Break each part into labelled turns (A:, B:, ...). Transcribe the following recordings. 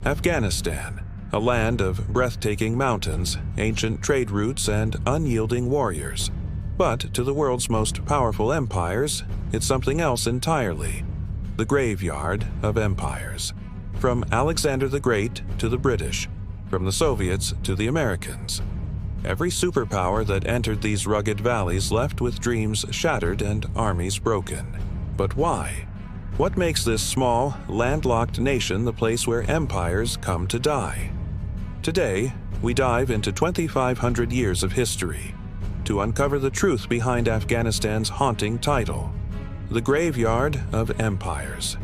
A: Afghanistan, a land of breathtaking mountains, ancient trade routes, and unyielding warriors. But to the world's most powerful empires, it's something else entirely. The graveyard of empires. From Alexander the Great to the British, from the Soviets to the Americans. Every superpower that entered these rugged valleys left with dreams shattered and armies broken. But why? What makes this small, landlocked nation the place where empires come to die? Today, we dive into 2,500 years of history to uncover the truth behind Afghanistan's haunting title, the Graveyard of Empires.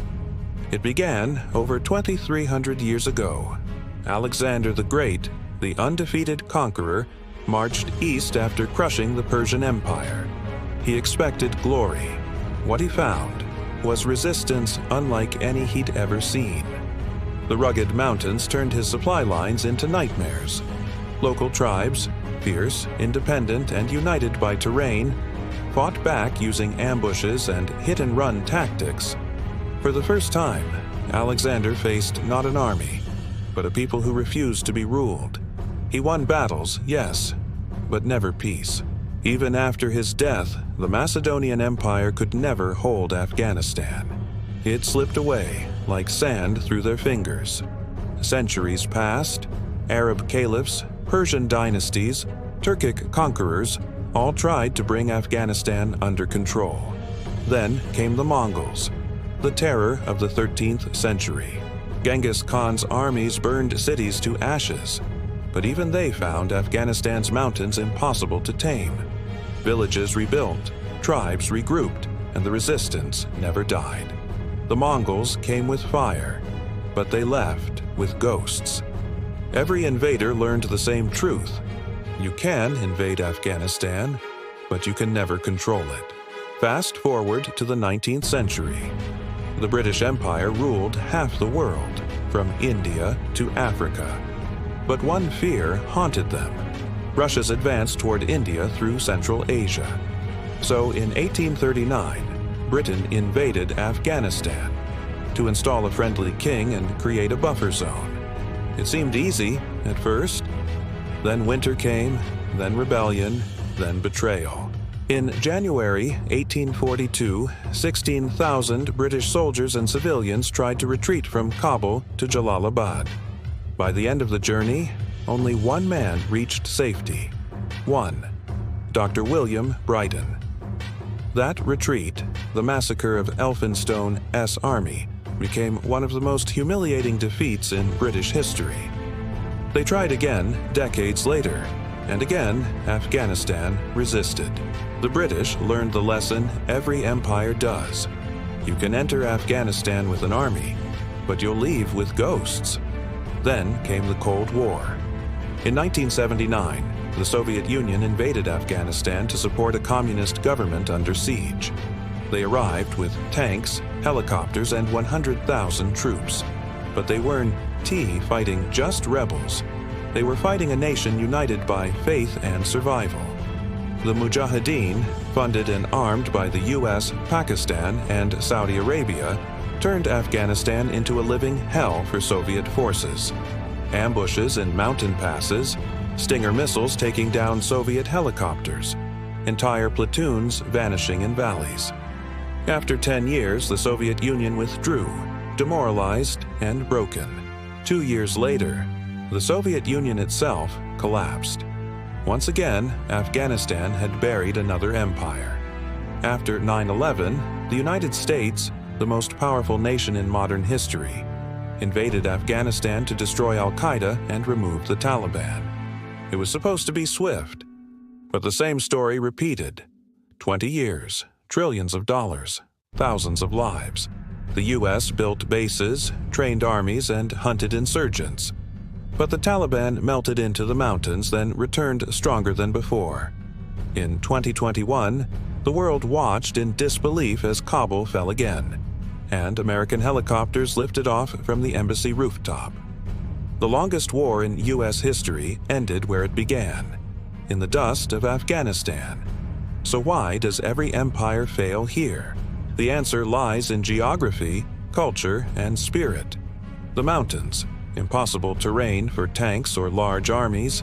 A: It began over 2,300 years ago. Alexander the Great, the undefeated conqueror, marched east after crushing the Persian Empire. He expected glory. What he found was resistance unlike any he'd ever seen. The rugged mountains turned his supply lines into nightmares. Local tribes, fierce, independent, and united by terrain, fought back using ambushes and hit-and-run tactics. For the first time, Alexander faced not an army, but a people who refused to be ruled. He won battles, yes, but never peace. Even after his death, the Macedonian Empire could never hold Afghanistan. It slipped away like sand through their fingers. Centuries passed. Arab caliphs, Persian dynasties, Turkic conquerors all tried to bring Afghanistan under control. Then came the Mongols, the terror of the 13th century. Genghis Khan's armies burned cities to ashes, but even they found Afghanistan's mountains impossible to tame. Villages rebuilt, tribes regrouped, and the resistance never died. The Mongols came with fire, but they left with ghosts. Every invader learned the same truth. You can invade Afghanistan, but you can never control it. Fast forward to the 19th century. The British Empire ruled half the world, from India to Africa. But one fear haunted them: Russia's advance toward India through Central Asia. So in 1839, Britain invaded Afghanistan to install a friendly king and create a buffer zone. It seemed easy at first. Then winter came, then rebellion, then betrayal. In January 1842, 16,000 British soldiers and civilians tried to retreat from Kabul to Jalalabad. By the end of the journey, only one man reached safety. One, Dr. William Brighton. That retreat, the massacre of Elphinstone's army, became one of the most humiliating defeats in British history. They tried again decades later, and again Afghanistan resisted. The British learned the lesson every empire does. You can enter Afghanistan with an army, but you'll leave with ghosts. Then came the Cold War. In 1979, the Soviet Union invaded Afghanistan to support a communist government under siege. They arrived with tanks, helicopters, and 100,000 troops. But they weren't fighting just rebels. They were fighting a nation united by faith and survival. The Mujahideen, funded and armed by the US, Pakistan, and Saudi Arabia, turned Afghanistan into a living hell for Soviet forces. Ambushes in mountain passes, Stinger missiles taking down Soviet helicopters, entire platoons vanishing in valleys. After 10 years, the Soviet Union withdrew, demoralized and broken. 2 years later, the Soviet Union itself collapsed. Once again, Afghanistan had buried another empire. After 9/11, the United States, the most powerful nation in modern history, invaded Afghanistan to destroy Al-Qaeda and remove the Taliban. It was supposed to be swift, but the same story repeated. 20 years, trillions of dollars, thousands of lives. The US built bases, trained armies, and hunted insurgents. But the Taliban melted into the mountains, then returned stronger than before. In 2021, the world watched in disbelief as Kabul fell again, and American helicopters lifted off from the embassy rooftop. The longest war in US history ended where it began, in the dust of Afghanistan. So why does every empire fail here? The answer lies in geography, culture, and spirit. The mountains, impossible terrain for tanks or large armies.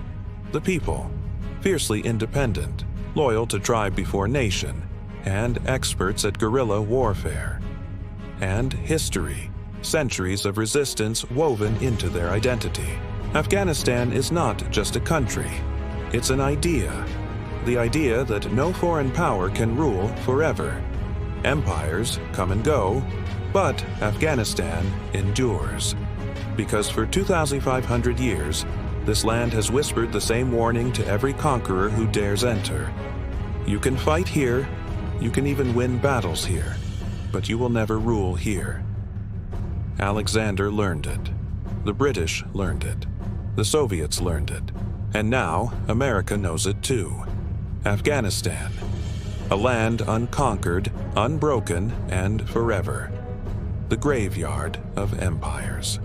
A: The people, fiercely independent, loyal to tribe before nation, and experts at guerrilla warfare. And history, centuries of resistance woven into their identity. Afghanistan is not just a country, it's an idea. The idea that no foreign power can rule forever. Empires come and go, but Afghanistan endures. Because for 2,500 years, this land has whispered the same warning to every conqueror who dares enter. You can fight here, you can even win battles here, but you will never rule here. Alexander learned it. The British learned it. The Soviets learned it. And now America knows it too. Afghanistan, a land unconquered, unbroken, and forever. The graveyard of empires.